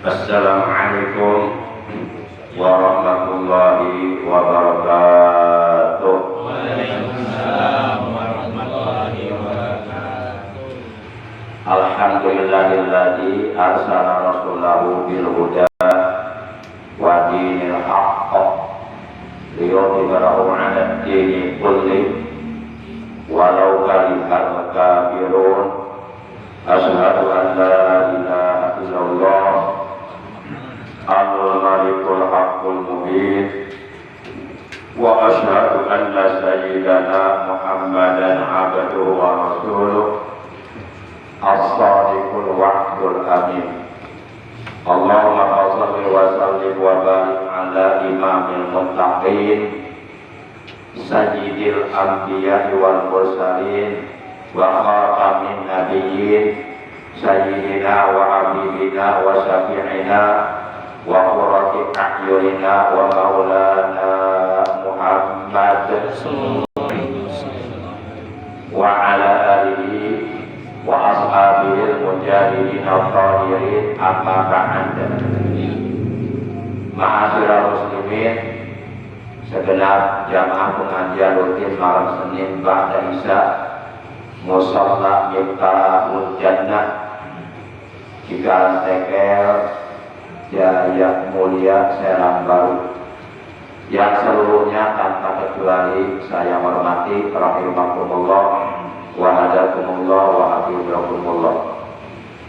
Assalamualaikum warahmatullahi wabarakatuh. Waalaikumsalam warahmatullahi wabarakatuh. Alhamdulillahilladzi arsala rasulahu bil huda wa dinil haqq liyudhhirahu 'ala ad-dini kulli walau karihal kafirun. Asyhadu an la ilaha illallah al-malikul haqqul mubin wa asyhadu anna sayyidana Muhammadan abduhu wa rasuluh as-sadiqul wa'dul amin. Allahumma shalli wa sallim wa barik ala imamil muttaqin sayyidil anbiya'i wal mursalin wa khatamin nabiyyin sayyidina wa habibina wa syafi'ina wa qurrati a'yunina wa maulana Muhammad wa ala alihi wa ashabihi al-mujahidin al-tahirin amma ba'd. Ma'asyiral muslimin, segenap jamaah pengajian rutin malam Senin ba'da Isya Musalla Miftahul Jannah Cikarang Tekel Jaya Mulia Serang Baru, yang seluruhnya tanpa kecuali saya hormati rahimakumullah wa hadakumullah wa hafizakumullah.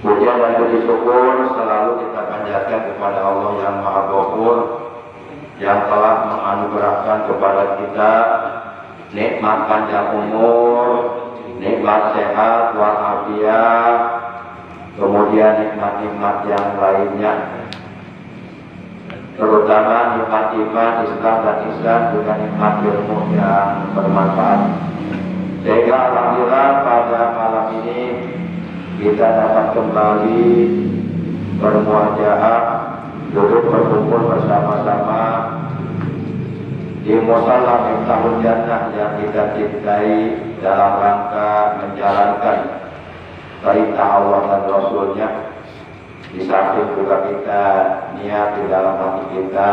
Puja dan puji syukur selalu kita panjatkan kepada Allah yang Maha Ghafur, yang telah menganugerahkan kepada kita nikmat panjang umur, nikmat sehat walafiat, kemudian nikmat-nikmat yang lainnya, terutama nikmat iman, Islam dan Islam, juga nikmat ilmu yang bermanfaat. Sehingga alhamdulillah pada malam ini kita dapat kembali bermuajahah, duduk berkumpul bersama-sama di Musalla Miftahul Jannah yang kita cintai dalam rangka menjalankan perintah Allah dan Rasulnya. Di samping juga kita niat di dalam hati kita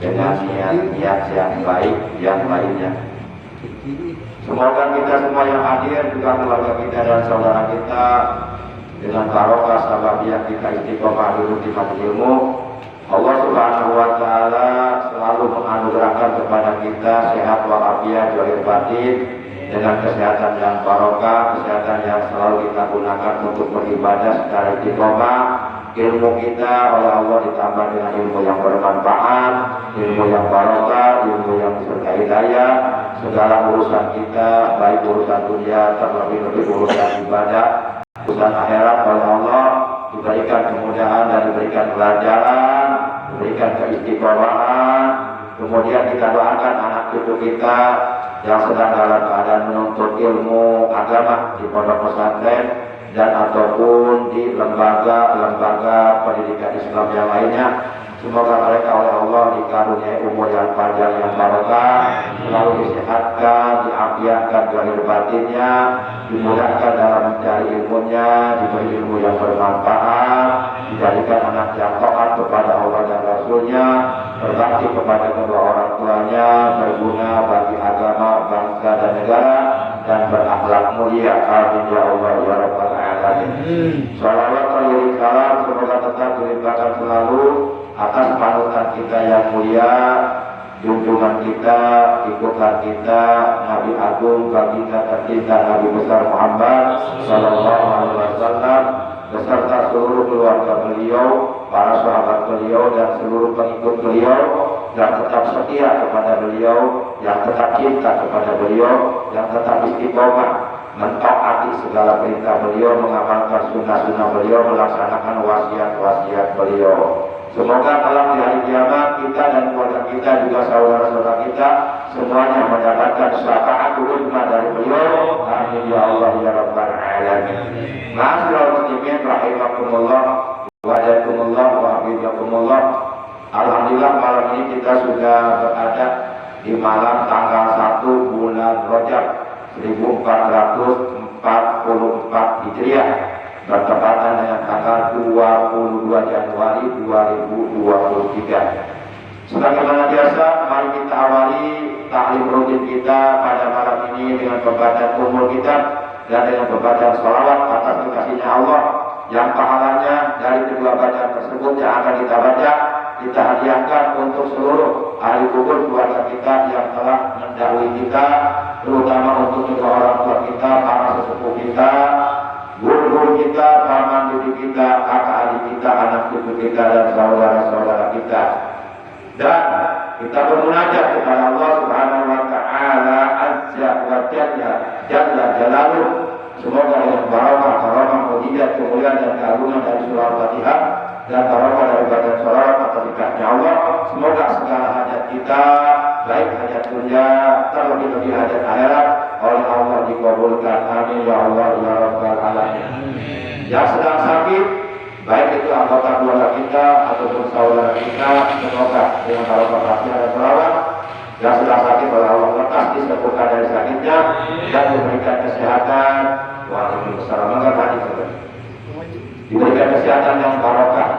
dengan niat-niat yang baik yang lainnya. Semoga kita semua yang hadir, juga keluarga kita dan saudara kita, dengan barokah sababiyah kita istiqomah dulu di majelis ilmu, Allah Subhanahu wa taala selalu menganugerahkan kepada kita sehat walafiat zahir batin, dengan kesehatan yang barokah, kesehatan yang selalu kita gunakan untuk beribadah secara istiqomah. Ilmu kita oleh Allah ditambah dengan ilmu yang bermanfaat, ilmu yang barokah, ilmu yang disertai hidayah. Segala urusan kita, baik urusan dunia, terlebih-lebih urusan ibadah, urusan akhirat oleh Allah diberikan kemudahan dan diberikan pelajaran, diberikan keistiqomahan. Kemudian kita doakan anak cucu kita yang sedang dalam keadaan menuntut ilmu agama di pondok pesantren dan ataupun di lembaga pendidikan Islam yang lainnya. Semoga mereka oleh Allah dikaruniai umur yang panjang yang barokah, selalu disehatkan, diafiatkan zahir batinnya, dimudahkan dalam mencari ilmunya, diberi ilmu yang bermanfaat, dijadikan anak yang taat kepada Allah dan Rasulnya, berbakti kepada kedua orang tuanya, berguna bagi agama, bangsa dan negara, dan berakhlak mulia. Amin ya Allah ya Rabbal alamin. Salawat alaihi salam semoga tetap dilimpahkan selalu atas panutan kita yang mulia, junjungan kita, ikutan kita, Nabi Agung, baginda tercinta Nabi besar Muhammad sallallahu alaihi wasallam, beserta seluruh keluarga beliau, para sahabat beliau dan seluruh pengikut beliau yang tetap setia kepada beliau, yang tetap cinta kepada beliau, yang tetap istiqomah mentaati segala perintah beliau, mengamalkan sunnah-sunnah beliau, melaksanakan wasiat-wasiat beliau. Semoga malam di hari kiamat kita dan keluarga kita, juga saudara-saudara kita semuanya mendapatkan syafaat uzma dari beliau. Amin ya Allah ya Rabbal alamin. Ma'asyiral muslimin rahimakumullah wa hadakumullah wa hafizakumullah. Alhamdulillah malam ini kita sudah berada di malam tanggal 1 bulan Rajab 1444 Hijriah bertepatan dengan tanggal 22 Januari 2023. Sebagaimana biasa, mari kita awali taklim rutin kita pada malam ini dengan pembacaan umur kita dan dengan pembacaan sholawat atas kekasihnya Allah, yang pahalanya dari kedua bacaan tersebut yang akan kita baca kita hadiahkan untuk seluruh ahli kubur keluarga kita yang telah mendahului kita, terutama untuk kedua orang tua kita, para sesepuh kita, guru-guru kita, paman bibi kita, kakak adik kita, anak cucu kita, dan saudara-saudara kita. Dan kita bermunajat kepada Allah Subhanahu wa Ta'ala Azza wa Jalla Jalaluh. Semoga dengan barokah, karamah, mukjizat, kemuliaan dan keagungan dari surah Al-Fatihah dan barokah dari bacaan sholawat atas nikahnya Allah, semoga segala hajat kita, baik hajat dunia terlebih-lebih hajat akhirat, oleh Allah dikabulkan. Amin ya Allah ya Rabbal Alamin. Yang sedang sakit, baik itu anggota keluarga kita ataupun saudara kita, semoga dengan barokah Fatihah dan sholawat yang sedang sakit oleh Allah lekas disembuhkan dari sakitnya dan diberikan kesehatan. Waalaikumsalam. Diberikan kesehatan yang barokah,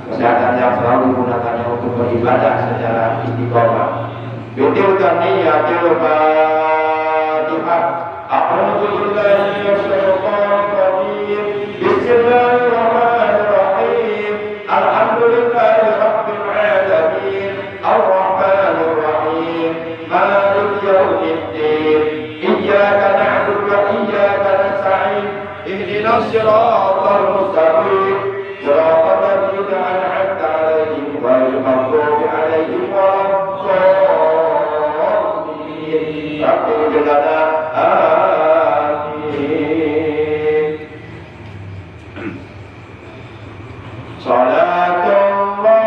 kesehatan yang selalu digunakannya untuk beribadah secara istiqomah. Bitilkan niyatil Fatihah. A'udzu billahi minasyaitonir rajim. Bismillahirrahmanirrahim. Alhamdulillahi rabbil alamin. Ar-Rahmanir Rahim. Maliki yaumiddin. Iyyaka na'budu wa iyyaka nasta'in. Ihdinas siratal mustaqim. Siratal ladzina an'amta 'alaihim ghairil maghdubi 'alaihim waladdallin. Rabbil alamin. Salatullah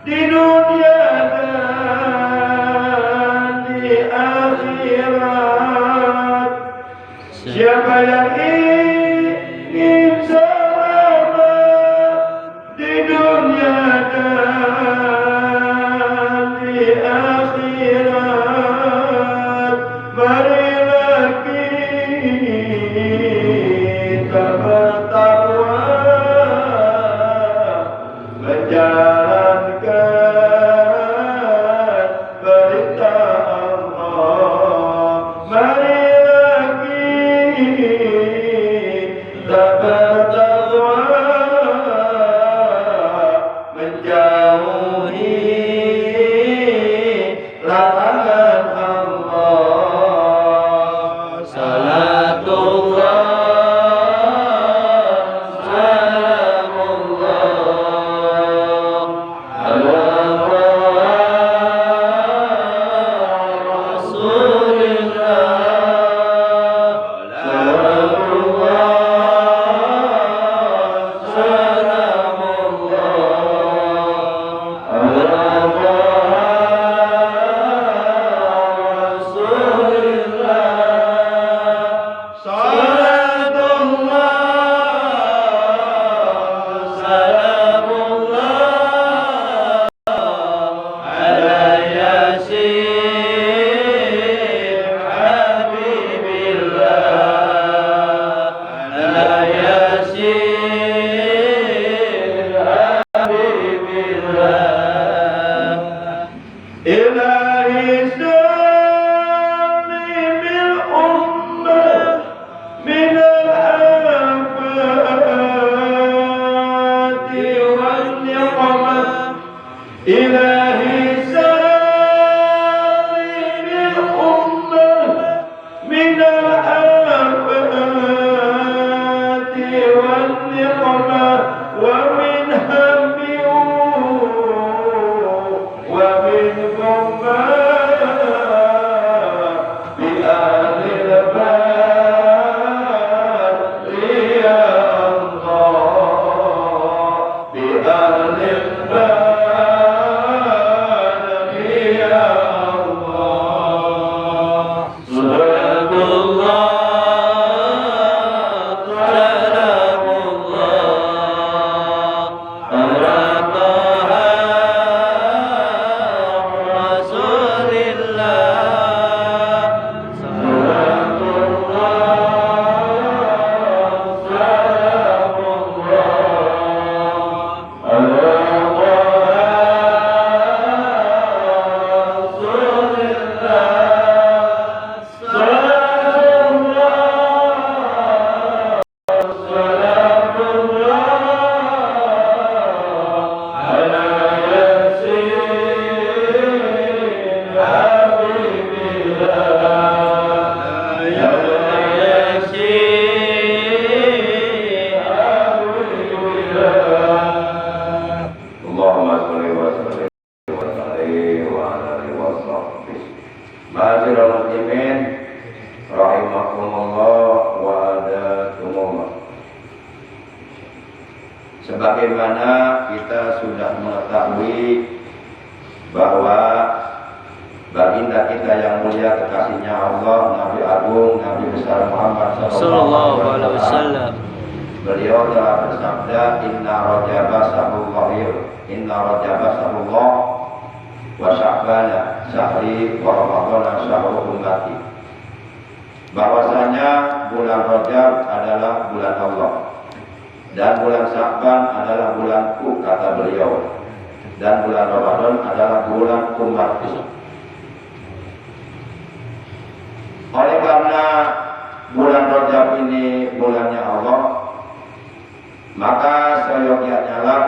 di dunia dan di akhirat. Siapa yang ingin selamat di dunia dan di akhirat, marilah kita bertakwa menjalankan perintah Allah. Marilah kita bertakwa menjauhi larangan Allah. Salatullah sebagaimana kita sudah mengetahui bahwa baginda kita yang mulia kekasihnya Allah, Nabi Agung, Nabi besar Muhammad sallallahu alaihi wasallam, beliau telah bersabda, inna rajaba sahrullah wa sya'bana syahri wa ramadhana syahrul ummati, bahwasanya bulan Rajab adalah bulan Allah dan bulan Sya'ban adalah bulanku, kata beliau, dan bulan Ramadan adalah bulan umatku. Oleh karena bulan Rajab ini bulannya Allah, maka seyogyanya lah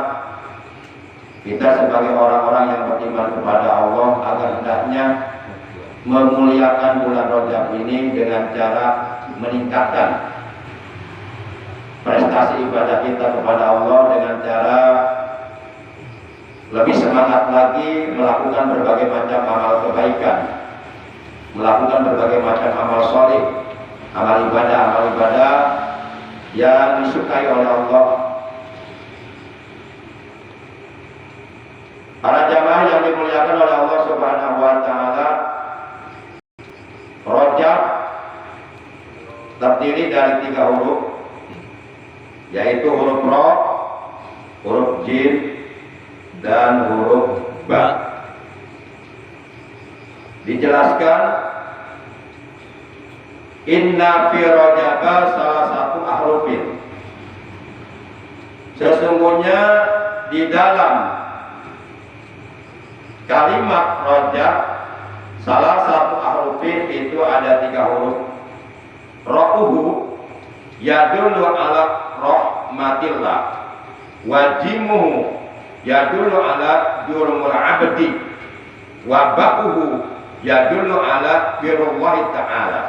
kita sebagai orang-orang yang beriman kepada Allah agar hendaknya memuliakan bulan Rajab ini dengan cara meningkatkan prestasi ibadah kita kepada Allah dengan cara lebih semangat lagi melakukan berbagai macam amal kebaikan, melakukan berbagai macam amal soleh, amal ibadah yang disukai oleh Allah. Para jamaah yang dimuliakan oleh Allah Subhanahu wa taala, Rajab terdiri dari 3 huruf, yaitu huruf Ra, huruf Jim, dan huruf Ba. Dijelaskan, inna fi Rajaba salah satu ahrufin. Sesungguhnya di dalam kalimat Rajab salah satu ahrufin itu ada 3 huruf. Ra'uhu yadullu ala rahmatillah, wajimuhu yadullu ala jurmul abdi, wa ba'uhu yadullu ala birrullahi ta'ala.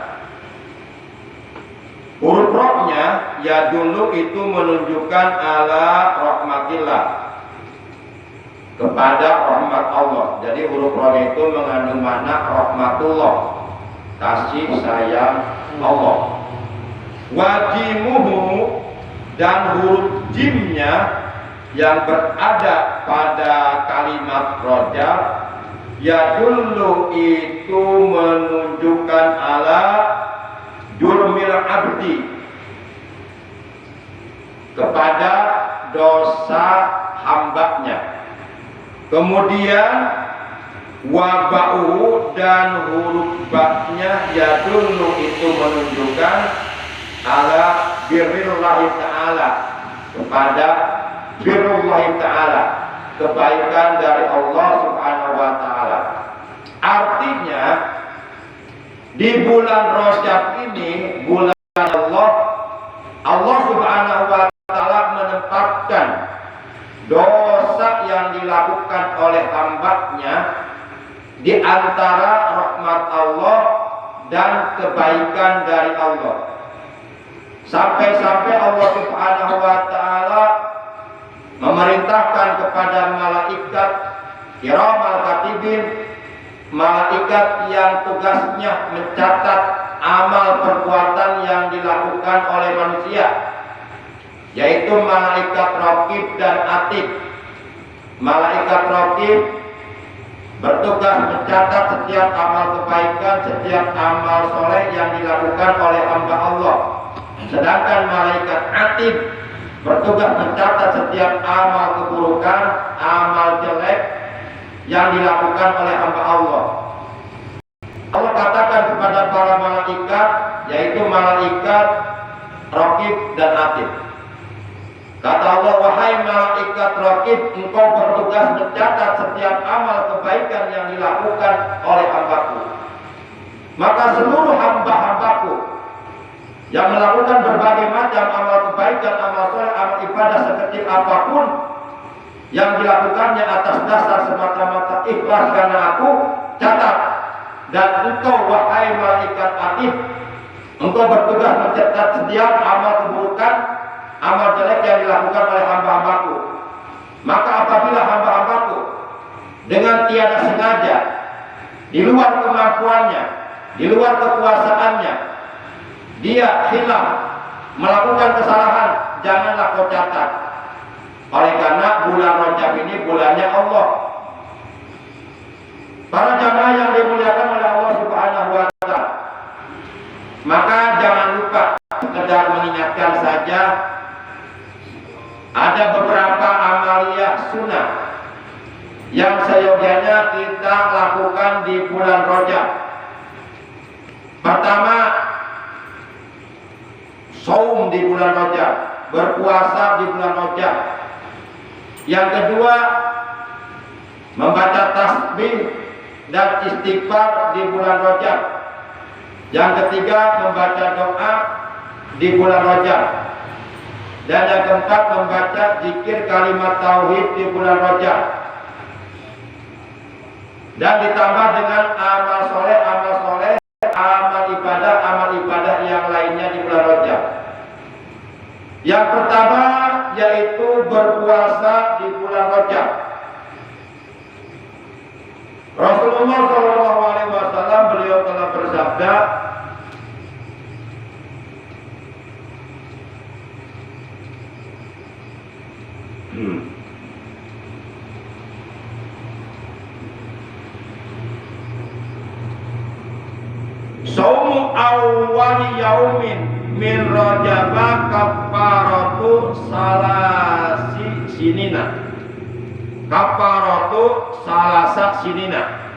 Huruf Ra-nya yadullu itu menunjukkan ala rahmatillah, kepada rahmat Allah. Jadi huruf Ra itu mengandung makna rahmatullah, kasih sayang Allah. Wajimuhu, dan huruf jimnya yang berada pada kalimat Rajab yadullu itu menunjukkan ala jurmil abdi, kepada dosa hambanya. Kemudian waba'u, dan huruf ba-nya yadullu itu menunjukkan ala birrillahi ta'ala, kepada birrullahi ta'ala, kebaikan dari Allah subhanahu wa ta'ala. Artinya di bulan Rajab ini, bulan Allah subhanahu wa ta'ala menempatkan dosa yang dilakukan oleh hambanya di antara rahmat Allah dan kebaikan dari Allah. Sampai-sampai Allah subhanahu wa ta'ala memerintahkan kepada malaikat kiramal katibin, malaikat yang tugasnya mencatat amal perbuatan yang dilakukan oleh manusia, yaitu malaikat Raqib dan Atid. Malaikat Raqib bertugas mencatat setiap amal kebaikan, setiap amal soleh yang dilakukan oleh hamba Allah. Sedangkan malaikat Atid bertugas mencatat setiap amal keburukan, amal jelek yang dilakukan oleh hamba Allah. Allah katakan kepada para malaikat, yaitu malaikat Raqib dan Atid. Kata Allah, wahai malaikat Raqib, engkau bertugas mencatat setiap amal kebaikan yang dilakukan oleh hambaku. Maka seluruh hamba-hambaku yang melakukan berbagai macam amal kebaikan, amal soleh, amal ibadah sekecil apapun yang dilakukannya atas dasar semata-mata ikhlas karena aku, catat. Dan engkau wahai malaikat Atid, engkau bertugas mencatat setiap amal keburukan, amal jelek yang dilakukan oleh hamba-hambaku. Maka apabila hamba-hambaku dengan tiada sengaja, di luar kemampuannya, di luar kekuasaannya, dia hilaf, melakukan kesalahan, janganlah kau catat. Oleh karena bulan Rajab ini bulannya Allah. Para jamaah yang dimuliakan oleh Allah subhanahu wa ta'ala, maka jangan lupa, sekedar mengingatkan saja, ada beberapa amaliyah sunnah yang seyogianya kita lakukan di bulan Rajab. Pertama, saum di bulan Rajab, berpuasa di bulan Rajab. Yang kedua, membaca tasbih dan istighfar di bulan Rajab. Yang ketiga, membaca doa di bulan Rajab. Dan yang keempat, membaca zikir kalimat tauhid di bulan Rajab. Dan ditambah dengan amal soleh, amal ibadah yang lainnya di bulan Rajab. Yang pertama yaitu berpuasa di bulan Rajab. Rasulullah SAW beliau telah bersabda, Saumu awwali yaumin min rojaba kafaratu salasi sinina. Kafaratu salasa sinina.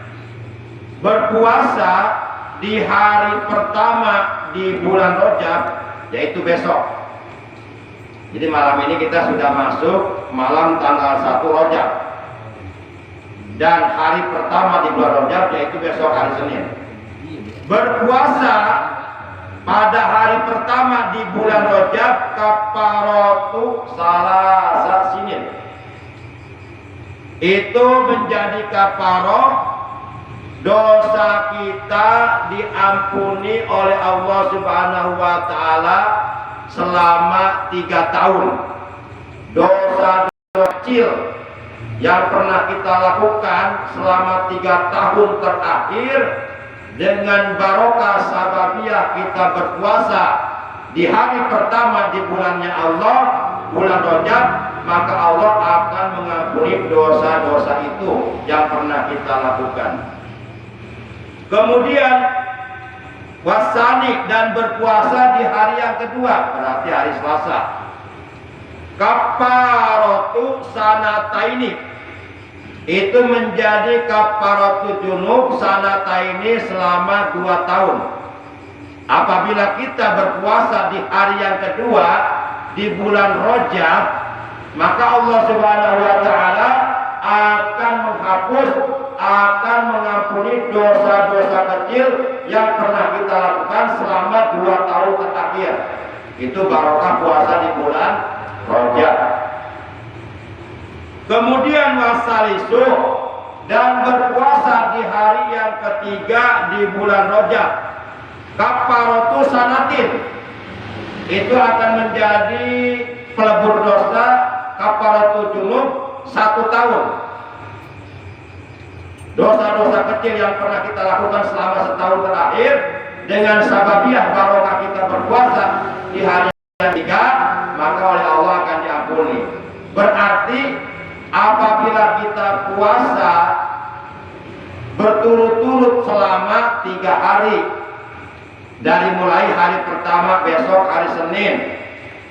Berpuasa di hari pertama di bulan Rajab, yaitu besok. Jadi malam ini kita sudah masuk malam tanggal 1 Rajab. Dan hari pertama di bulan Rajab yaitu besok hari Senin. Berpuasa pada hari pertama di bulan Rajab kafaratu salasa sinin. Itu menjadi kafaroh dosa kita diampuni oleh Allah Subhanahu wa taala selama 3 tahun. Dosa kecil yang pernah kita lakukan selama 3 tahun terakhir, dengan barokah sababiyah kita berpuasa di hari pertama di bulannya Allah, bulan Rajab, maka Allah akan mengampuni dosa-dosa itu yang pernah kita lakukan. Kemudian wasani, dan berpuasa di hari yang kedua, berarti hari Selasa. Kafaratu sanataini, itu menjadi kafaratu junub sanataini selama 2 tahun. Apabila kita berpuasa di hari yang kedua di bulan Rajab, maka Allah Subhanahu wa taala akan menghapus, akan mengampuni dosa-dosa kecil yang pernah kita lakukan selama 2 tahun terakhir. Itu barokah puasa di bulan Rajab. Kemudian wasalisu, dan berpuasa di hari yang ketiga di bulan Rajab. Kafaratu sanatin, itu akan menjadi pelebur dosa kafaratu junub 1 tahun. Dosa-dosa kecil yang pernah kita lakukan selama setahun terakhir, dengan sababiyah barokah kita berpuasa di hari yang ketiga, maka oleh Allah akan diampuni. Berarti apabila kita puasa berturut-turut selama 3 hari, dari mulai hari pertama besok hari Senin,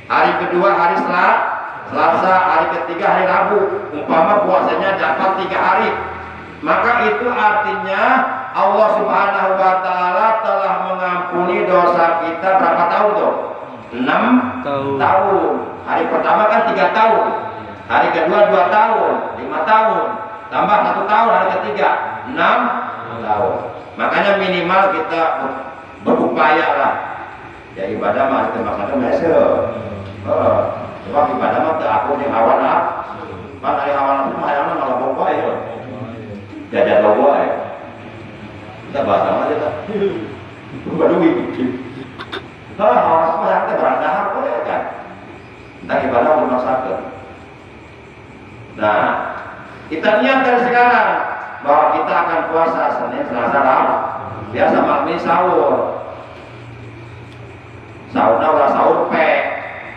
hari kedua hari Selasa, hari ketiga hari Rabu, umpama puasanya dapat 3 hari, maka itu artinya Allah Subhanahu wa taala telah mengampuni dosa kita berapa tahun tuh? 6 tahun. Hari pertama kan 3 tahun, hari kedua 2 tahun, 5 tahun, tambah 1 tahun hari ketiga 6 tahun. Makanya minimal kita berupaya lah. Ya ibadah mah termasuk mesel. Sebab ibadah mah teu aku jeung awan lah. Pan ari awan mah hayangna malah boga ya. Jajan logo ya. Kita bahas sama aja tak. Baru gitu. Orang mah yang teh berandahar boleh kan. Tentang ibadah memaksakan. Nah, kita niat dari sekarang bahwa kita akan puasa Senin, Selasa, Rabu. Biasa malam ini sahur. Sahurnya udah sahur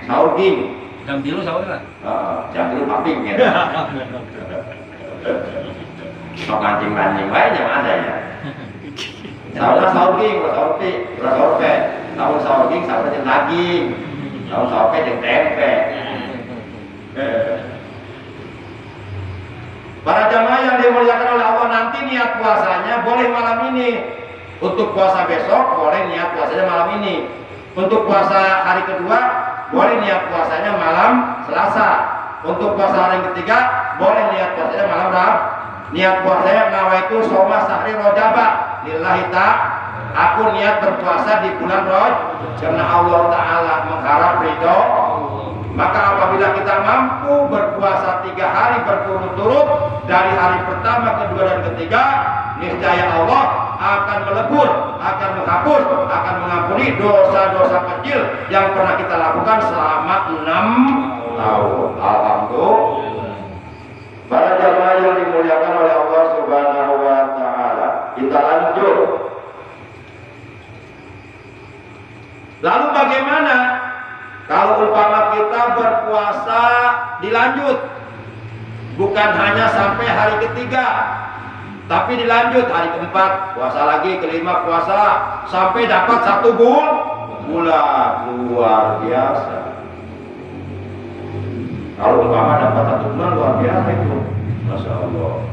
sahur ging. Jam 3 sahur kan? Jam 3 paping ya. Mau kancing-kancing baik yang ada ya. Sahurnya sahur ging, udah sahur sahur ging, sahur jeung daging. Sahur jeung tempe. Para jamaah yang dimuliakan oleh Allah, nanti niat puasanya boleh malam ini. Untuk puasa besok boleh niat puasanya malam ini. Untuk puasa hari kedua boleh niat puasanya malam Selasa. Untuk puasa hari ketiga boleh niat puasanya malam Rabu. Niat puasanya nawaitu shoma sahri rojaba lillahi ta'ala. Aku niat berpuasa di bulan Rajab karena Allah Ta'ala mengharap ridho. Maka apabila kita mampu berpuasa 3 hari berturut-turut dari hari pertama, kedua, dan ketiga, niscaya Allah akan melebur, akan menghapus, akan mengampuni dosa-dosa kecil yang pernah kita lakukan selama 6 tahun. Alhamdulillah. Para jamaah yang dimuliakan oleh Allah Subhanahu wa taala, kita lanjut. Lalu bagaimana kalau umpama kita berpuasa dilanjut, bukan hanya sampai hari ketiga, tapi dilanjut hari keempat puasa lagi, kelima puasa, sampai dapat 1 bulan, luar biasa. Kalau umpama dapat 1 bulan luar biasa itu, masya Allah.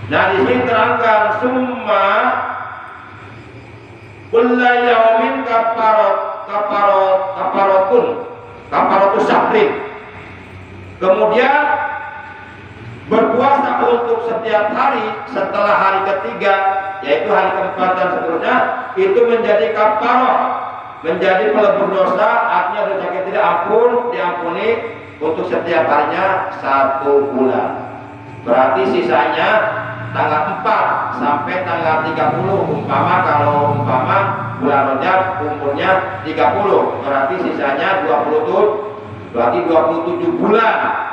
Nah di sini terangkan summa kulla yaumin kafaratun syahrin. Kemudian berpuasa untuk setiap hari setelah hari ketiga, yaitu hari keempat dan seterusnya, itu menjadi kafarah, menjadi pelebur dosa. Artinya dosa kita tidak diampuni untuk setiap harinya 1 bulan. Berarti sisanya tanggal 4 sampai tanggal 30. Kalau bulan Rajab umurnya 30, berarti sisanya 27 bulan.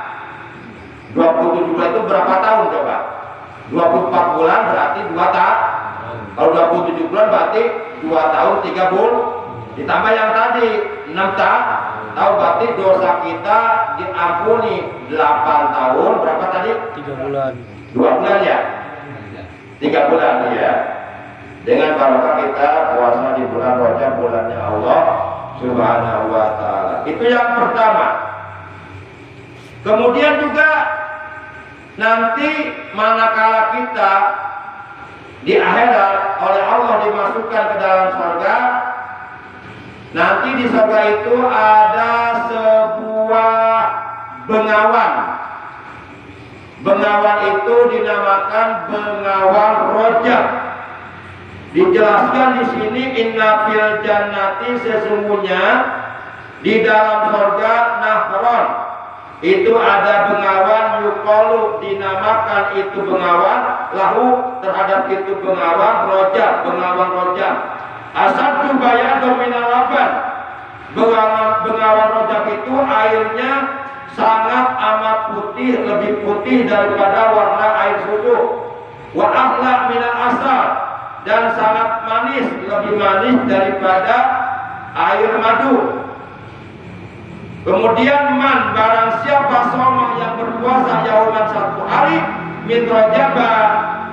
27 bulan itu berapa tahun coba? 24 bulan berarti 2 tahun. Kalau 27 bulan berarti 2 tahun 3 bulan. Ditambah yang tadi 6 tahun, berarti dosa kita diampuni 8 tahun. Berapa tadi? 3 bulan. 2 bulan ya? 3 bulan ya. Dengan barokah kita puasa di bulan Rajab, bulannya Allah Subhanahu wa ta'ala. Itu yang pertama. Kemudian juga nanti manakala kita di akhirat oleh Allah dimasukkan ke dalam surga, nanti di surga itu ada sebuah bengawan. Bengawan itu dinamakan bengawan Rajab. Dijelaskan di sini inna fil jannati, sesungguhnya di dalam surga nahron itu ada bengawan yuqalu, dinamakan itu bengawan lahu, terhadap itu bengawan Rajab, bengawan Rajab. Asadu bayadu minal laban. Bengawan Rajab itu airnya sangat amat putih, lebih putih daripada warna air susu. Wa ahla minal asal, dan sangat manis, lebih manis daripada air madu. Kemudian man, barang siapa soma yang berpuasa yauman 1 hari min Rajaba,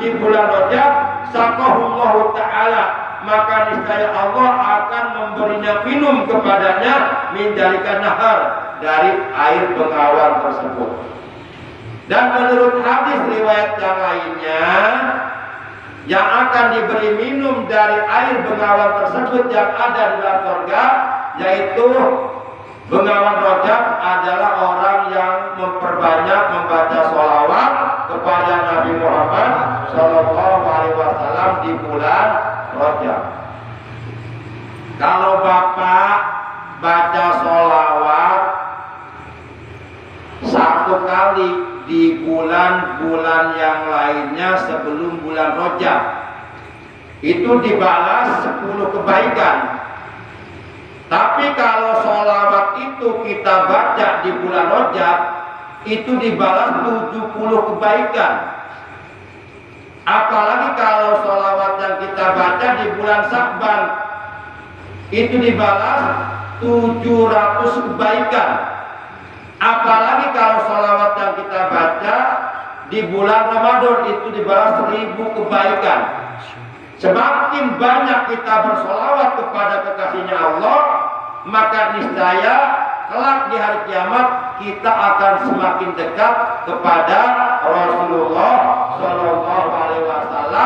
di bulan Rajab, saqahullahu ta'ala, maka niscaya Allah akan memberinya minum kepadanya min jalikan nahar, dari air bengawan tersebut. Dan menurut hadis riwayat yang lainnya, yang akan diberi minum dari air bengawan tersebut yang ada di dalam surga, yaitu bengawan Rajab adalah orang yang memperbanyak membaca sholawat kepada Nabi Muhammad SAW di bulan Rajab. Kalau Bapak baca sholawat 1 kali di bulan-bulan yang lainnya sebelum bulan Rajab, itu dibalas 10 kebaikan. Tapi kalau sholawat itu kita baca di bulan Rajab, itu dibalas 70 kebaikan. Apalagi kalau sholawat yang kita baca di bulan Sya'ban, itu dibalas 700 kebaikan. Apalagi kalau sholawat yang kita baca di bulan Ramadan, itu dibalas 1000 kebaikan. Semakin banyak kita bersolawat kepada kekasihnya Allah, maka niscaya kelak di hari kiamat kita akan semakin dekat kepada Rasulullah SAW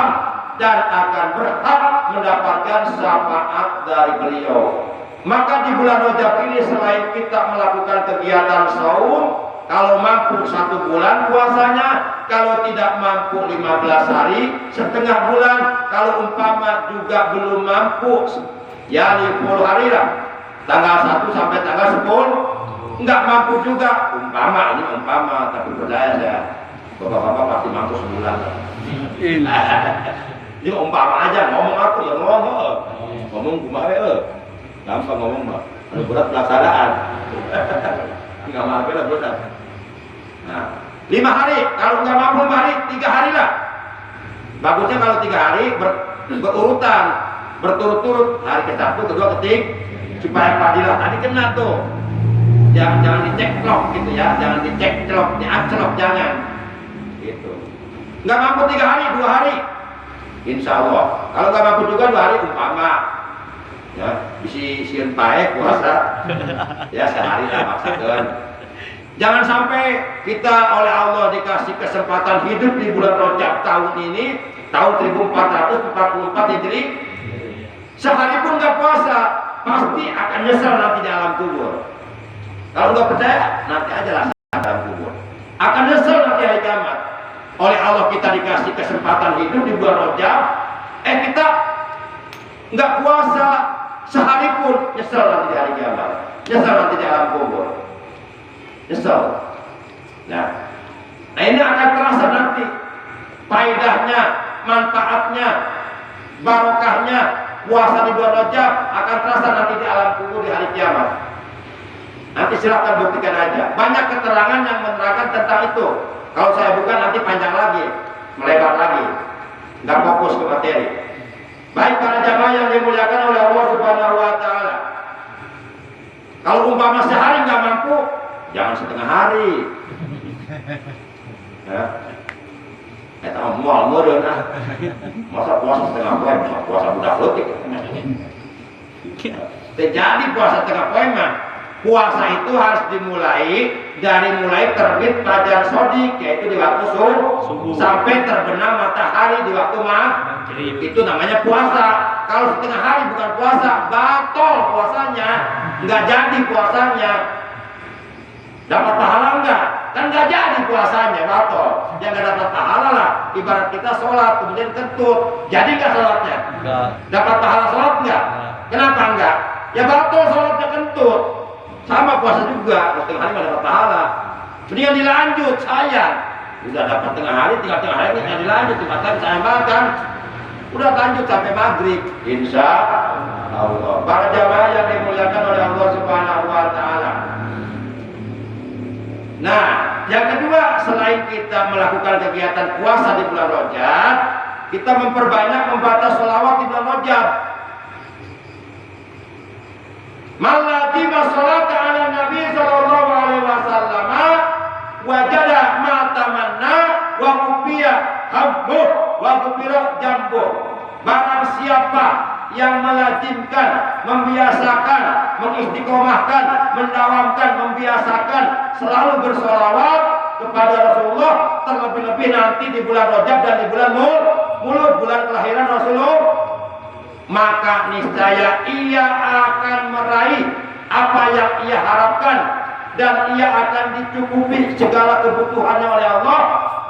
dan akan berhak mendapatkan syafaat dari beliau. Maka di bulan Rajab ini selain kita melakukan kegiatan saum, kalau mampu 1 bulan puasanya, kalau tidak mampu 15 hari, setengah bulan, kalau umpama juga belum mampu, ya 10 hari lah, tanggal 1 sampai tanggal 10, enggak mampu juga, umpama, ini umpama, tapi percaya saya, bapak-bapak pasti mampu sebulan. Ini umpama aja, ngomong aku ya ngomong kumaha gampang ngomong mah, berat pelaksanaan. Nggak mampu lah berat. Nah, 5 hari, kalau nggak mampu 5 hari, 3 hari lah. Bagusnya kalau 3 hari berurutan, berturut-turut, hari ke-1, kedua, ketiga, supaya padilah tadi kena tuh. Jangan dicek celok gitu ya, jangan dicek celok, diacelok jangan. Gitu. Nggak mampu 3 hari, 2 hari, insya Allah. Kalau nggak mampu juga 2 hari umpama. Ya, bisi sieun pae puasa. Ya sehari lah maksakeun. Jangan sampai kita oleh Allah dikasih kesempatan hidup di bulan Rajab tahun ini, tahun 1444 Hijri. Sehari pun nggak puasa, pasti akan nyesal nanti di alam kubur. Kalau nggak percaya, nanti aja lah dalam kubur. Akan nyesal nanti hari kiamat. Oleh Allah kita dikasih kesempatan hidup di bulan Rajab, kita nggak puasa sehari pun, nyesal nanti di hari kiamat, nyesal nanti di alam kubur, nyesal. Nah ini akan terasa nanti faedahnya, manfaatnya, barokahnya puasa di bulan Rajab akan terasa nanti di alam kubur di hari kiamat. Nanti silahkan buktikan aja. Banyak keterangan yang menerangkan tentang itu. Kalau saya buka nanti panjang lagi, melebar lagi, nggak fokus ke materi. Baik para jamaah yang dimuliakan oleh Allah Subhanahu Wa Taala. Kalau umpama sehari nggak mampu, jangan setengah hari. Ya, kita mual meureun ah. Masa puasa setengah poe, masa puasa budak leutik. Terjadi puasa setengah poe mah. Puasa itu harus dimulai dari mulai terbit fajar shodiq, yaitu di waktu subuh, sampai terbenam matahari di waktu maghrib. Itu namanya puasa. Kalau setengah hari bukan puasa, batal puasanya, nggak jadi puasanya. Dapat pahala enggak? Kan nggak jadi puasanya, batal. Yang nggak dapat pahala lah, ibarat kita sholat kemudian kentut, jadi nggak sholatnya? Enggak. Dapat pahala sholat enggak? Kenapa enggak? Ya batal sholatnya kentut. Sama puasa juga, setengah hari nggak dapat pahala. Mendingan dilanjut, sayang. Udah dapat tengah hari, tinggal tengah hari nggak dilanjut, tempatan saya makan. Udah lanjut sampai maghrib, insya Allah. Para jamaah yang dimuliakan oleh Allah Subhanahu Wa Taala. Nah, yang kedua, selain kita melakukan kegiatan puasa di bulan Rajab, kita memperbanyak membaca sholawat di bulan Rajab. Malazima sholata ala Nabi sallallahu alaihi wasallam wajada ma tamanna wa kufiya hammu wa kufira jambu. Barang siapa yang melazimkan, membiasakan, mengistiqomahkan, mendawamkan, membiasakan selalu bersolawat kepada Rasulullah, terlebih-lebih nanti di bulan Rajab dan di bulan Mulud, bulan kelahiran Rasulullah, maka niscaya ia akan meraih apa yang ia harapkan dan ia akan dicukupi segala kebutuhannya oleh Allah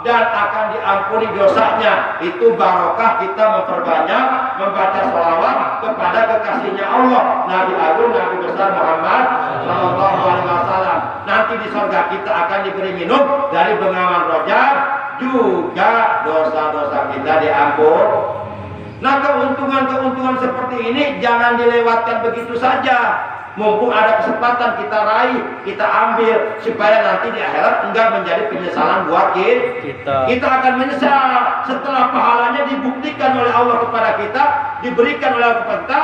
dan akan diampuni dosanya. Itu barokah kita memperbanyak membaca sholawat kepada kekasihnya Allah, Nabi Agung, Nabi besar Muhammad Sallallahu Alaihi Wasallam. Nanti di surga kita akan diberi minum dari bengawan Rajab, juga dosa-dosa kita diampun. Nah, keuntungan-keuntungan seperti ini jangan dilewatkan begitu saja. Mumpung ada kesempatan kita raih, kita ambil, supaya nanti di akhirat enggak menjadi penyesalan buat kita. Kita akan menyesal setelah pahalanya dibuktikan oleh Allah kepada kita, diberikan oleh Allah kepada kita.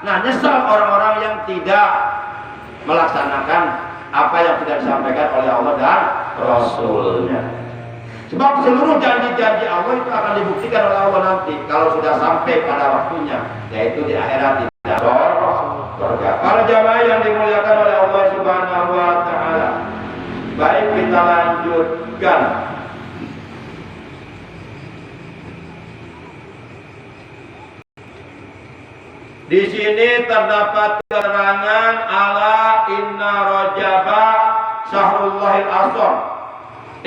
Nah, nyesal orang-orang yang tidak melaksanakan apa yang sudah disampaikan oleh Allah dan Rasulnya. Sebab seluruh janji-janji Allah itu akan dibuktikan oleh Allah nanti kalau sudah sampai pada waktunya, yaitu di akhirat, tidak surga. Para jamaah yang dimuliakan oleh Allah Subhanahu Wa Taala, baik kita lanjutkan. Di sini terdapat keterangan ala inna rajaba syahrullahil asam.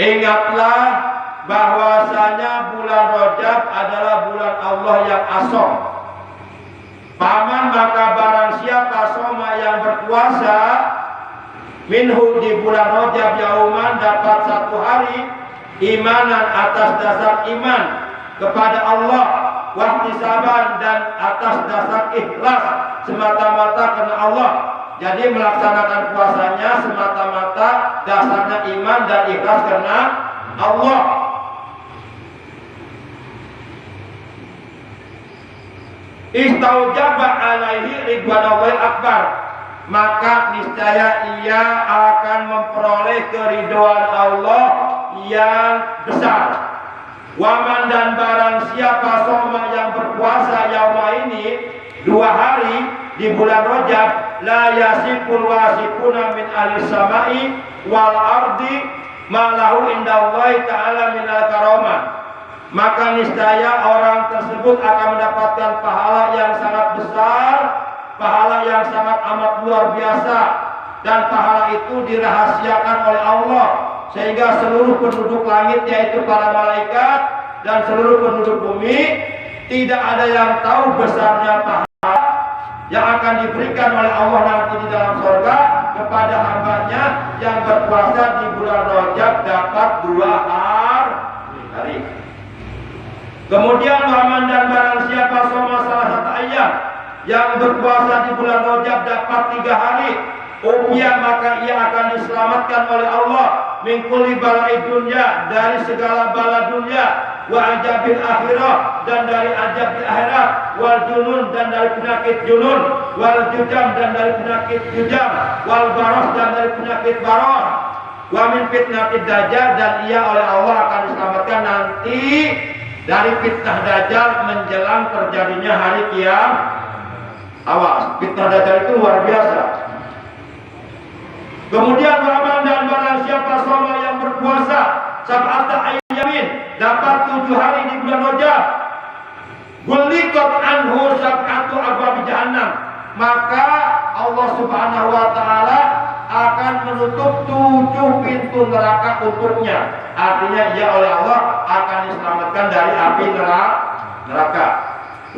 Ingatlah bahwasanya bulan Rajab adalah bulan Allah yang asam. Paman maka barang siapa soma yang berpuasa minhu di bulan Rajab yauman dapat satu hari imanan atas dasar iman kepada Allah, wahtisaban dan atas dasar ikhlas semata-mata karena Allah. Jadi melaksanakan puasanya semata-mata dasarnya iman dan ikhlas karena Allah. Istaujaba alaihi ridwanallahi akbar, maka niscaya ia akan memperoleh keridhaan Allah yang besar. Waman dan barang siapa soma yang berpuasa yauma ini 2 hari di bulan Rajab, la yasiful wasifuna min ahli samai wal ardi malahu indallahi ta'ala minal karamah. Maka niscaya orang tersebut akan mendapatkan pahala yang sangat besar, pahala yang sangat amat luar biasa, dan pahala itu dirahasiakan oleh Allah sehingga seluruh penduduk langit yaitu para malaikat dan seluruh penduduk bumi tidak ada yang tahu besarnya pahala yang akan diberikan oleh Allah nanti di dalam surga kepada hambanya yang berpuasa di bulan Rajab dapat 2 hari. Kemudian waman dan barang siapa soma salah satu ayam yang berpuasa di bulan Rajab dapat 3 hari, maka ia akan diselamatkan oleh Allah min kulli bala'i dunya, dari segala bala dunia, wa ajabil akhirah, dan dari ajab di akhirat, wal junun, dan dari penyakit junun, wal jujam, dan dari penyakit jujam, wal baros, dan dari penyakit baros, wa min fitnatid dajjal, dan ia oleh Allah akan diselamatkan nanti dari fitnah dajjal menjelang terjadinya hari kiamat. Awas, fitnah dajjal itu luar biasa. Kemudian waman dan barang siapa soma yang berpuasa sab'ata ayyamin dapat 7 hari di bulan Rajab, guliqat anhu sab'atu abwab jahannam, maka Allah Subhanahu wa taala akan menutup 7 pintu neraka untuknya. Artinya ia oleh Allah akan diselamatkan dari api neraka.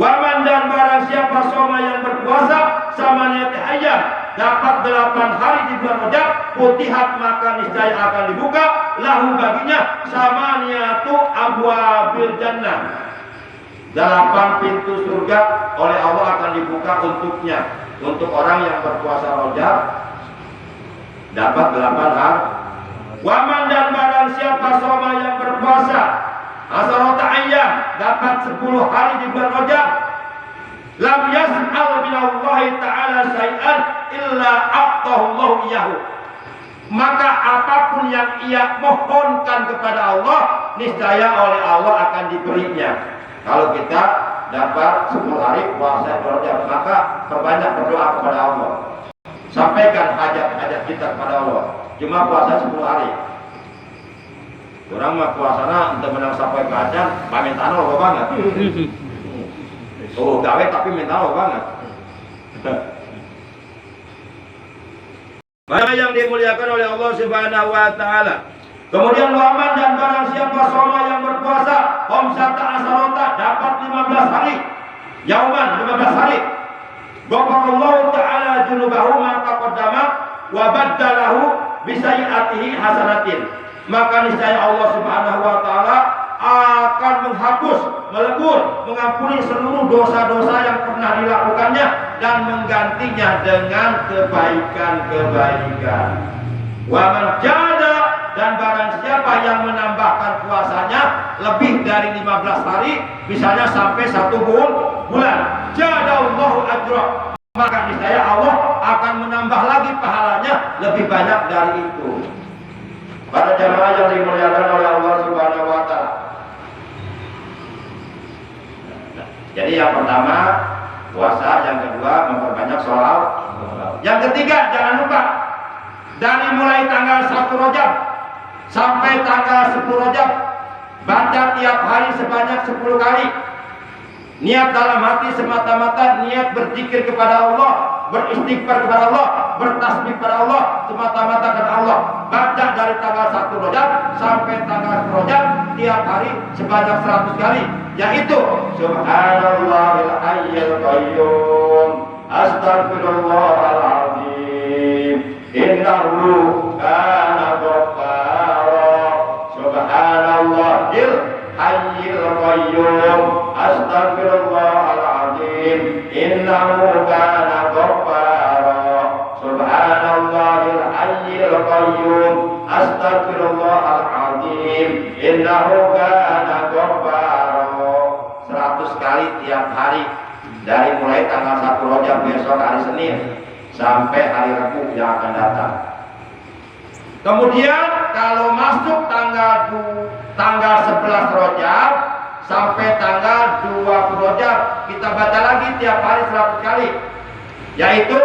Waman dan barang siapa soma yang berpuasa samaniyat ayyam dapat 8 hari di bulan Rajab, putihat, maka niscaya akan dibuka lahu baginya samaniyatu abwabil jannah, 8 pintu surga oleh Allah akan dibuka untuknya. Untuk orang yang berpuasa Rajab dapat 8 hari. Waman dan barang siapa soma yang berpuasa asarota ayyam dapat 10 hari di bulan Rajab, lam yas'al minallahi ta'ala syai'an illa a'tahullahu iyahu, maka apapun yang ia mohonkan kepada Allah niscaya oleh Allah akan diberinya. Kalau kita dapat 10 hari puasa Rajab, maka perbanyak berdoa kepada Allah, sampaikan hajat-hajat kita kepada Allah. Cuma puasa 10 hari, orang mah puasana untuk menang sampai ke ajan, pamintaan Allah banget. Oh, gawe tapi minta Allah banget. Maka yang dimuliakan oleh Allah Subhanahu wa taala. Kemudian waman dan barang siapa soma yang berpuasa homsata asarota dapat 15 hari. Yauman 15 hari. Ghafarallahu taala junubahu ma taqaddama wa baddalahu bisayiatihi hasanatin. Maka niscaya Allah Subhanahu wa taala akan menghapus, melebur, mengampuni seluruh dosa-dosa yang pernah dilakukannya dan menggantinya dengan kebaikan-kebaikan. Wa man jada, dan barang siapa yang menambahkan puasanya lebih dari 15 hari, misalnya sampai 1 bulan, jadallahu ajra, maka niscaya Allah akan menambah lagi pahalanya lebih banyak dari itu. Para jamaah yang dimuliakan oleh Allah Subhanahu wa taala. Jadi yang pertama puasa, yang kedua memperbanyak sholat, yang ketiga jangan lupa dari mulai tanggal 1 Rajab sampai tanggal 10 Rajab baca tiap hari sebanyak 10 kali. Niat dalam hati semata-mata niat berzikir kepada Allah, beristighfar kepada Allah, bertasbih kepada Allah, semata-mata kepada Allah. Baca dari tanggal 1 Rajab sampai tanggal 10 Rajab tiap hari sebanyak 100 kali, yaitu Subhanallahil hayyil qayyum, Astaghfirullahaladzim, innahu kana ghaffara. Subhanallahil hayyil qayyum, Astaghfirullahaladzim, innahu kana ghaffara. Subhanallahil hayyil qayyum, Astaghfirullahaladzim, innahu kana ghaffara. 100 kali tiap hari dari mulai tanggal 1 Rajab besok hari Senin sampai hari Rabu yang akan datang. Kemudian kalau masuk tanggal 11 Rajab sampai tanggal 20 Rajab kita baca lagi tiap hari 100 kali. yaitu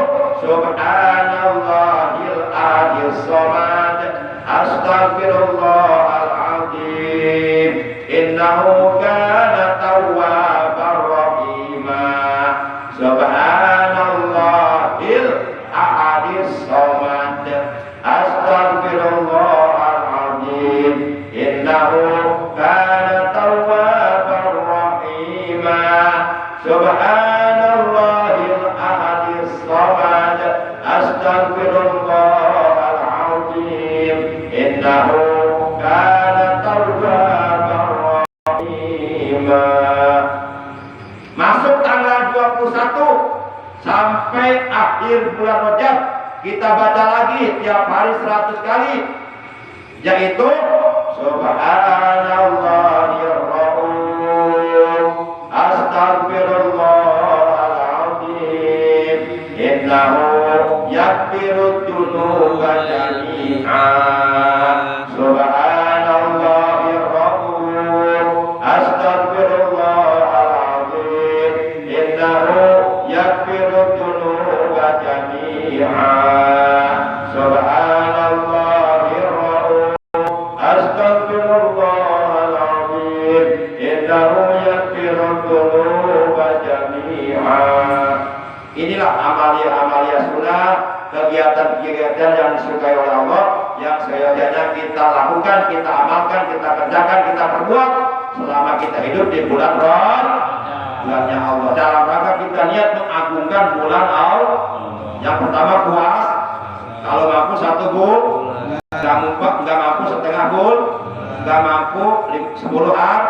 subhanallahil ahadis samad, astaghfirullahaladzim, innahu kana tawwabar rahima. Subhanallahil ahadis samad, astaghfirullahaladzim, innahu kana tawwabar rahima. Subhanallahil ahadis samad, astaghfirullahaladzim, innahu kana tawwabar rahima. Masuk tanggal 21 sampai akhir bulan Rajab, kita baca lagi tiap hari 100 kali, yaitu subhanallahir rahim, astaghfirullahaladzim, innahu yaghfirud dzunuba jami'a. Subhanallahir rahim, astaghfirullahaladzim, innahu yaghfirud dzunuba jami'a. Subhanallahir rahim, astaghfirullahaladzim, innahu yaghfirud dzunuba jami'a. Inilah amalia-amalia sunnah, kegiatan-kegiatan yang disukai oleh Allah, yang seyogyanya kita lakukan, kita amalkan, kita kerjakan, kita perbuat selama kita hidup di bulan bulannya Allah. Dalam rangka kita niat mengagungkan bulan Allah. Yang pertama puas, kalau mampu 1 bulan, nggak mampu setengah bulan, nggak mampu 10 hari,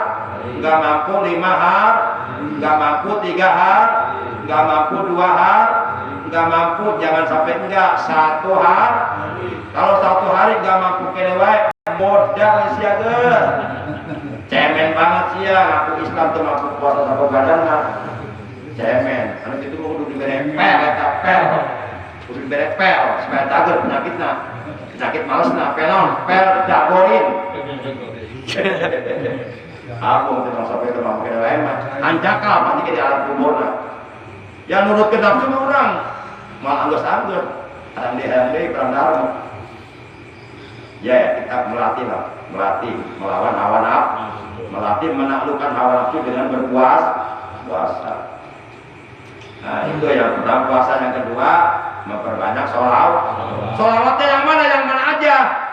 nggak mampu 5 hari, nggak mampu 3 hari, nggak mampu 2 hari, nggak mampu jangan sampai enggak 1 hari. Kalau 1 hari nggak mampu kene wae modal sia geus. Cemen banget sih ya, ngaku Islam tuh mampu puasa sampai badan mah. Cemen, anu itu kudu dibere pel eta pel. Kudu dibere pel supaya tager penyakitna. Penyakit malesna, pelon, pel jagorin. Aku teh sampai ke mampu kene wae mah. Anjakal pasti ke di alam kuburna. Yang nurut ke nafsu orang malah anggus-anggus, andai-andai perang darah. Ya, kita melatih melawan hawa nafsu, melatih menaklukkan hawa nafsu dengan berpuasa. Nah, itu yang pertama puasa. Yang kedua, memperbanyak sholawatnya yang mana aja.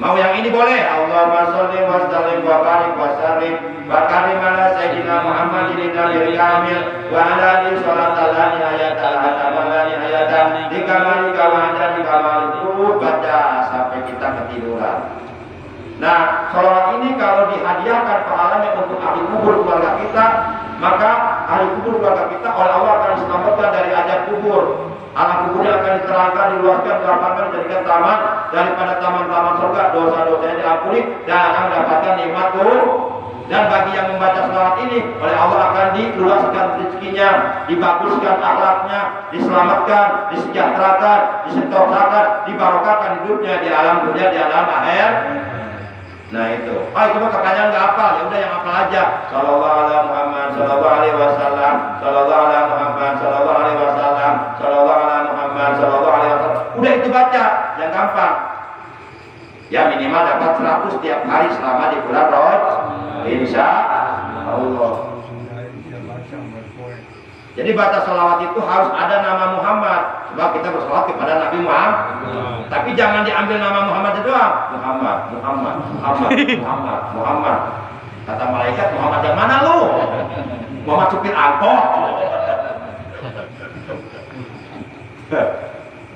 Mau yang ini boleh. Allahumma sholli wa sallim wa barik wa sallim wa karim ala sayyidina Muhammadin nabiyil kamil wa ala alihi sholatan la nihayata wa la nihayata di kamali kawadan di kamali itu baca sampai kita ketiduran. Nah, sholawat ini kalau dihadiahkan pahalanya untuk ahli kubur keluarga kita, maka ahli kubur keluarga kita oleh Allah akan diselamatkan dari azab kubur. Alam kuburnya akan diterangkan, diluaskan, dilapangkan, dijadikan taman daripada taman-taman surga, dosa-dosanya diampuni dan akan mendapatkan nikmat turun. Dan bagi yang membaca sholawat ini, oleh Allah akan diluaskan rezekinya, dibaguskan akhlaknya, diselamatkan, disejahterakan, disentosakan, dibarokahkan hidupnya di alam dunia, di alam akhir. Nah itu. Itu mah kepanjangan nggak hafal, ya udah yang hafal aja. Shallallahu alaihi Muhammad, shallallahu alaihi wasallam, shallallahu alaihi Muhammad, shallallahu alaihi wasallam, shallallahu alaihi Muhammad, shallallahu alaihi wasallam. Udah itu baca, yang gampang. Ya minimal dapat 100 tiap hari selama di bulan Rajab. Insya Allah. Jadi baca sholawat itu harus ada nama Muhammad, sebab kita bersolawat kepada Nabi Muhammad. Tapi jangan diambil nama Muhammad doang. Muhammad. Kata malaikat, Muhammad yang mana lu? Muhammad supir angkot.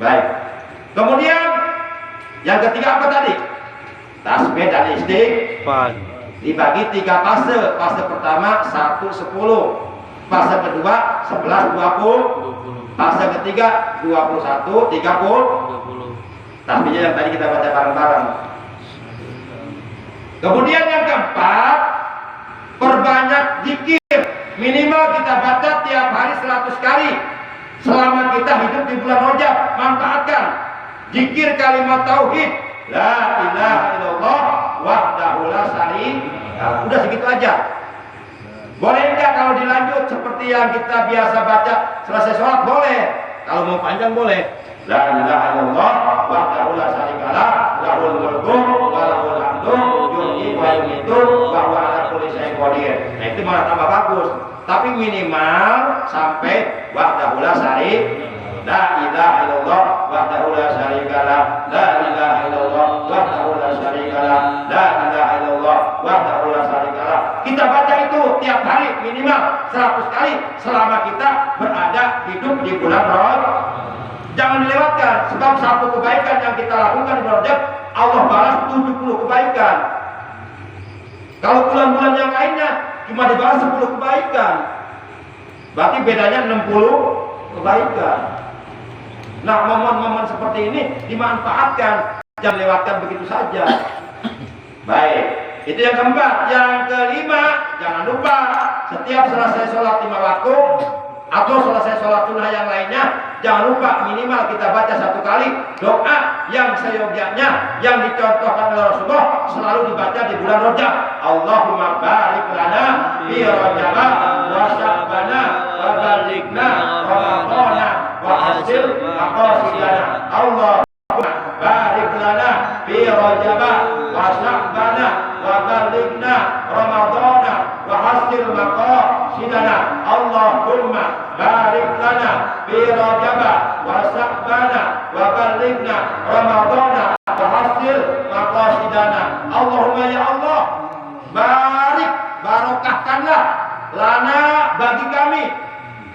Baik. Kemudian yang ketiga apa tadi? Tasbih dan istighfar. Dibagi 3 fase. Fase pertama 1-10. Fase kedua 11-20. Fase ketiga 21-30. Tasbihnya yang tadi kita baca bareng-bareng. Kemudian yang keempat, perbanyak zikir. Minimal kita baca tiap hari 100 kali. Selama kita hidup di bulan Rajab, manfaatkan zikir kalimat tauhid, la ilaha illallah wahdahu la syarika. Udah segitu aja. Boleh enggak kalau dilanjut seperti yang kita biasa baca selesai sholat? Boleh. Kalau mau panjang boleh. La ilaha illallah wahdahu la syarikalah lahul mulku wa lahul hamdu yuhyi wa yumiitu wa huwa ala kulli syai'in qadir. Nah, itu malah tambah bagus. Tapi minimal sampai wahdahu la syarikalah. La ilaha illallah wahdahu la syarikalah. La ilaha illallah wahdahu la syarikalah. La ilaha illallah wahdahu la syarikalah. Kita baca itu tiap hari minimal 100 kali selama kita berada hidup di bulan Rajab. Jangan dilewatkan, sebab satu kebaikan yang kita lakukan di bulan Rajab Allah balas 70 kebaikan. Kalau bulan-bulan yang lainnya cuma dibalas 10 kebaikan, berarti bedanya 60 kebaikan. Nah, momen-momen seperti ini dimanfaatkan, jangan lewatkan begitu saja. Baik, itu yang keempat. Yang kelima, jangan lupa setiap selesai sholat 5 waktu atau selesai sholat sunnah yang lainnya, jangan lupa minimal kita baca 1 kali doa yang seyogyanya yang dicontohkan oleh Rasulullah, selalu dibaca di bulan Rajab. Allahumma barik lana fi Rajab wa Sya'bana wa balighna Ramadana wa hasil maqasidana. Allahumma barik lana fi Rajab wa Sya'bana wa balighna Ramadana wa hasil maqasidana. Allahumma barik lana fi Rajab wa Sya'bana wa balighna Ramadana wa hasil maqasidana. Allahumma ya Allah, barik, barokahkanlah lana bagi kami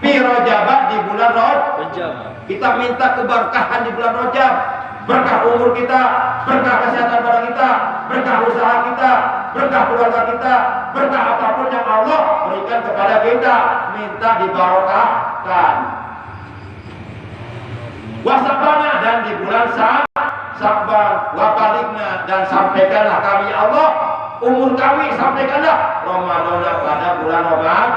fi Rajab, di bulan Rajab. Kita minta keberkahan di bulan Rajab. Berkah umur kita, berkah kesehatan badan kita, berkah usaha kita, berkah keluarga kita, berkah apapun yang Allah berikan kepada kita, minta dibarokahkan. Wasabana, dan di bulan Sya'ban, wabalikna, dan sampaikanlah kami Allah, umur kami sampaikanlah Ramadana, pada bulan Ramadan,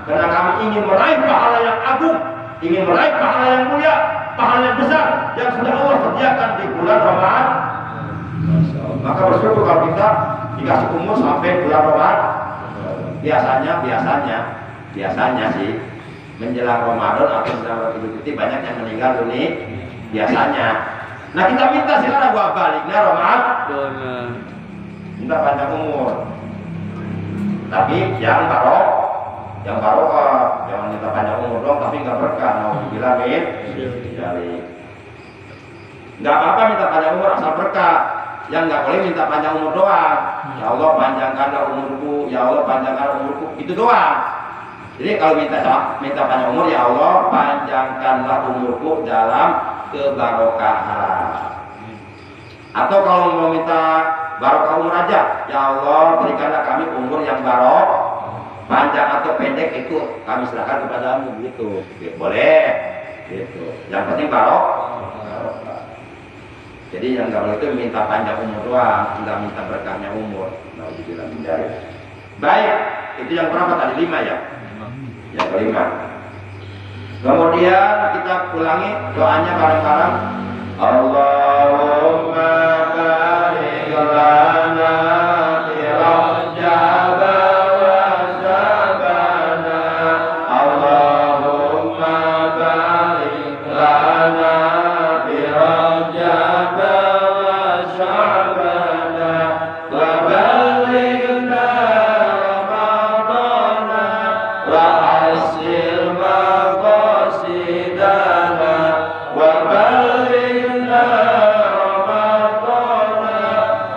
karena kami ingin meraih pahala yang agung, ingin meraih pahala yang mulia, pahala yang besar yang sudah Allah sediakan di bulan Ramadan. Maka bersyukur kalau kita dikasih umur sampai bulan Ramadan. Biasanya sih menjelang Ramadan atau menjelang Idul Fitri banyak yang meninggal dunia biasanya. Nah, kita minta sekarang baliknya Ramadan, minta panjang umur, tapi yang barokah, jangan minta panjang umur dong tapi nggak berkah. Mau dibilang nggak apa-apa minta panjang umur asal berkah. Yang nggak boleh minta panjang umur doang. Ya Allah panjangkanlah umurku, ya Allah panjangkanlah umurku, itu doang. Jadi kalau minta panjang umur, ya Allah panjangkanlah umurku dalam kebarokahan. Atau kalau mau minta barokah umur aja, ya Allah berikanlah kami umur yang barokah, panjang atau pendek itu kami serahkan kepadamu, gitu. Boleh, gitu. Yang penting barokah. Jadi yang nggak boleh itu minta panjang umur doang, nggak minta berkahnya umur. Nah, dibilang menjadi. Baik, itu yang berapa tadi? 5 ya? Yang kelima. Kemudian kita ulangi doanya bareng-bareng. Allahumma barik lana fi Rajab wa Sya'bana. Allahumma barik lana fi Rajab wa Sya'bana wa balighna Ramadana wa hasil maqasidana wa balighna Ramadana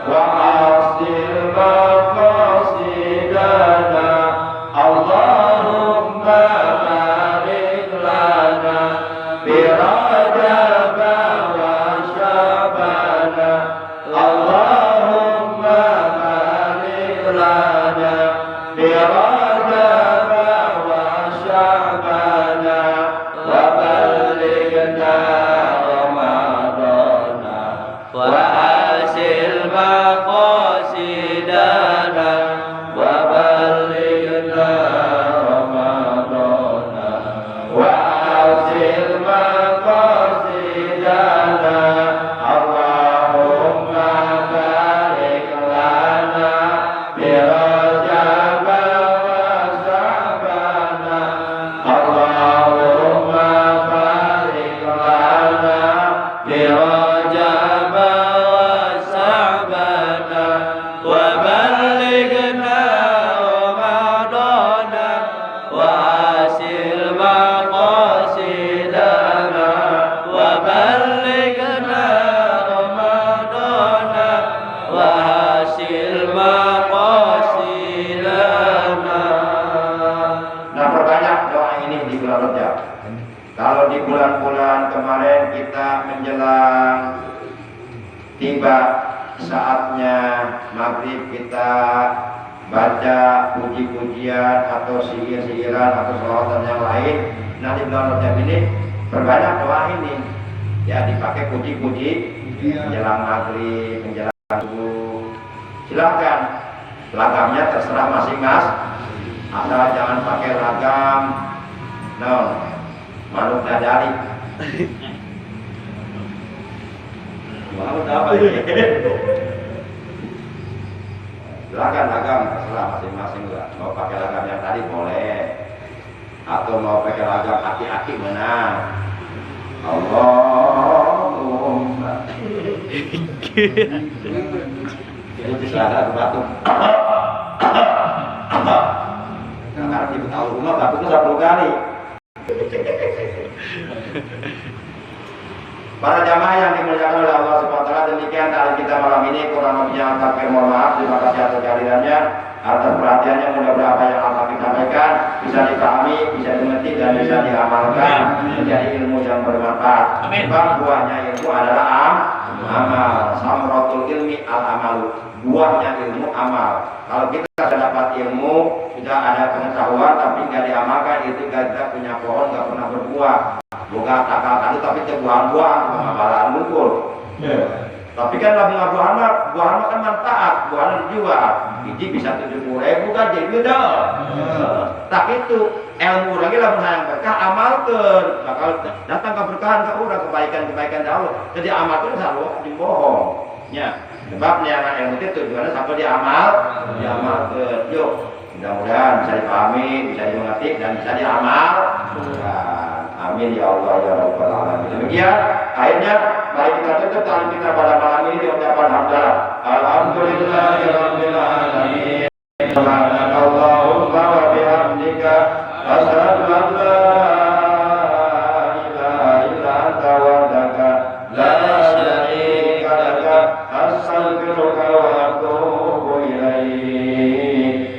wa hasil maqasidana. Allahumma barik lana fi Rajab wa Sya'bana. Allahumma barik lana fi Rajab wa Sya'bana wa balighna Ramadana wa hasil maqasidana wa balighna Ramadana wa hasil maqasidana. Allahumma barik lana fi Rajab wa Sya'bana. Allahumma barik رجب وشعبان وبلغنا رمضان وحسن مقاصدنا وبلغنا رمضان وحسن مقاصدنا. Nah, perbanyak doa ini di bulan Rajab. Kalau di bulan-bulan kemarin kita menjelang tiba saatnya maghrib kita baca puji-pujian atau sihir-sihiran atau sholawatan yang lain. Nah, di bulan Rajab ini perbanyak doa ini ya, dipakai puji-puji menjelang maghrib, menjelang subuh. Silakan, lagamnya terserah masing-masing, asal jangan pakai lagam Manuk Dadari. Manuk apa ini? Silakan lagam terserah masing-masing lah. Mau pakai lagam yang tadi boleh, atau mau pakai lagam aki-aki menang. Allahumma. Ini bisa batuk. Karena ibu tahu rumah batuknya 10 kali. Para jamaah yang dimuliakan oleh Allah SWT, demikian tadi kita malam ini, kurang lebihnya kafir mohon maaf. Terima kasih atas kehadirannya, atas perhatiannya. Mudah-mudahan apa yang akan kita sampaikan bisa dipahami, bisa dimengerti, dan bisa diamalkan menjadi ilmu yang bermanfaat. Sebab buahnya ilmu adalah amal. Samratul ilmi al-amalu, buahnya ilmu amal. Kalau kita sudah dapat ilmu, sudah ada pengetahuan tapi nggak diamalkan, itu kita punya pohon nggak pernah berbuah. Bukan takal-takal tapi buah-buah pengabalan mukul. Tapi kan buah-buahan kan manfaat, buahan dijual. Biji bisa 70.000 kan jadi udah. Tak itu ilmu lagi lah yang berkah amalkan, bakal datang keberkahan ke orang, kebaikan-kebaikan dari Allah. Jadi amalkan selalu dibohong. Ya, sebabnya anak ilmu itu tujuannya sampai diamalkan. Yuk, mudah-mudahan bisa dipahami, bisa dimengerti, dan bisa diamalkan. Amin ya Allah ya Rabbal Alamin. Demikian akhirnya mari kita tutup tali kita pada malam ini di ucapan hamdalah. Alhamdulillahirabbil alamin. Subhanakallahumma wa bihamdika asyhadu an la ilaha illa anta wahdaka la syarika laka astaghfiruka wa atubu ilaik.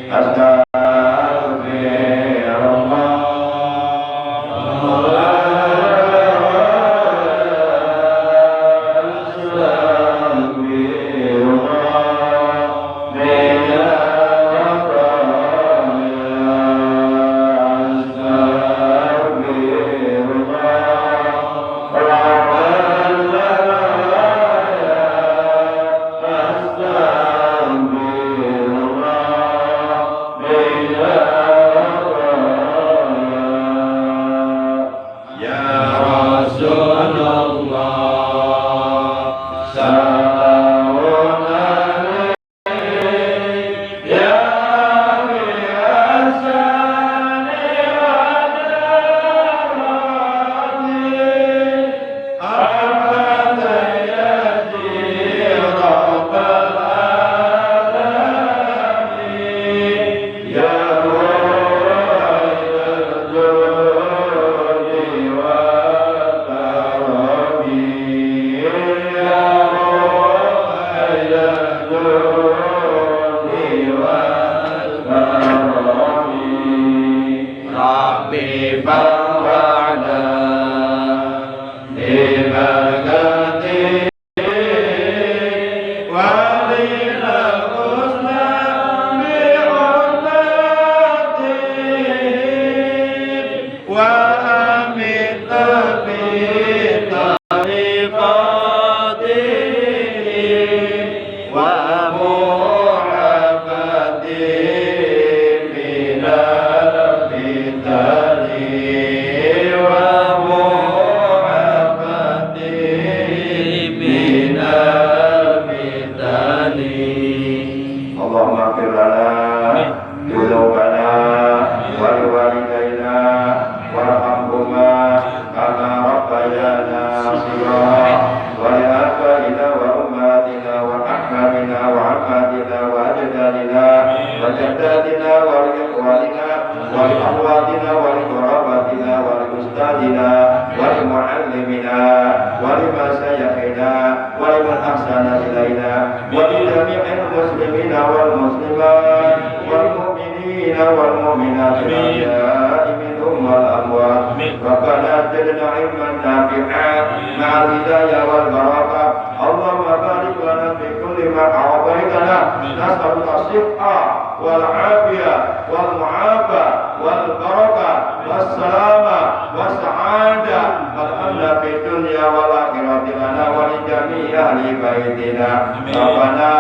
من أحسن إلينا ولجميع المسلمين والمسلمات والمؤمنين والمؤمنات الأحياء منهم والأموات ربنا زدنا علما نافعا مع الهداية والبركة اللهم بارك لنا في كل ما أعطيتنا نسألك الصحة والعافية والمعافاة والبركة والسلامة والسعادة والأمن في الدنيا والآخرة لنا ولجميع أهل بيتنا ربنا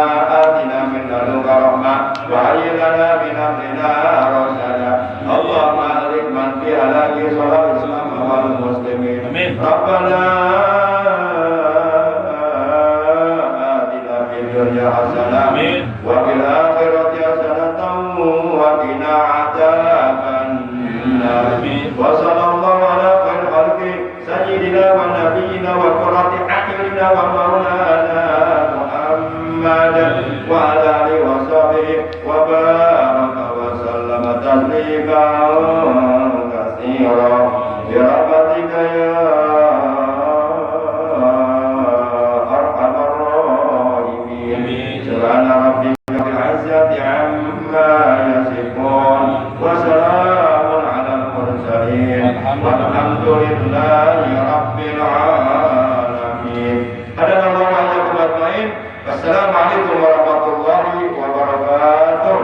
آتنا من لدنك رحمة وهيئ لنا من أمرنا رشدا اللهم أهلك من في هلاك صلاة الإسلام والمسلمين ربنا آتنا في الدنيا حسنة وفي الآخرة حسنة وقنا عذاب النار وصلى الله على خير خلقه سيدنا ونبينا وقرة أعيننا ومولانا محمد وعلى آله وصحبه وبارك وسلم تسليما كثيرا برحمتك يا أرحم الراحمين سبحان ربك رب العزة عما يصفون وسلام على المرسلين والحمد لله رب العالمين. Hadana Allah wa iyyakum ajmain. Wassalamualaikum warahmatullahi wabarakatuh.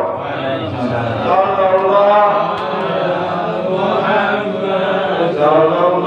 Sallallahu alaihi wasallam.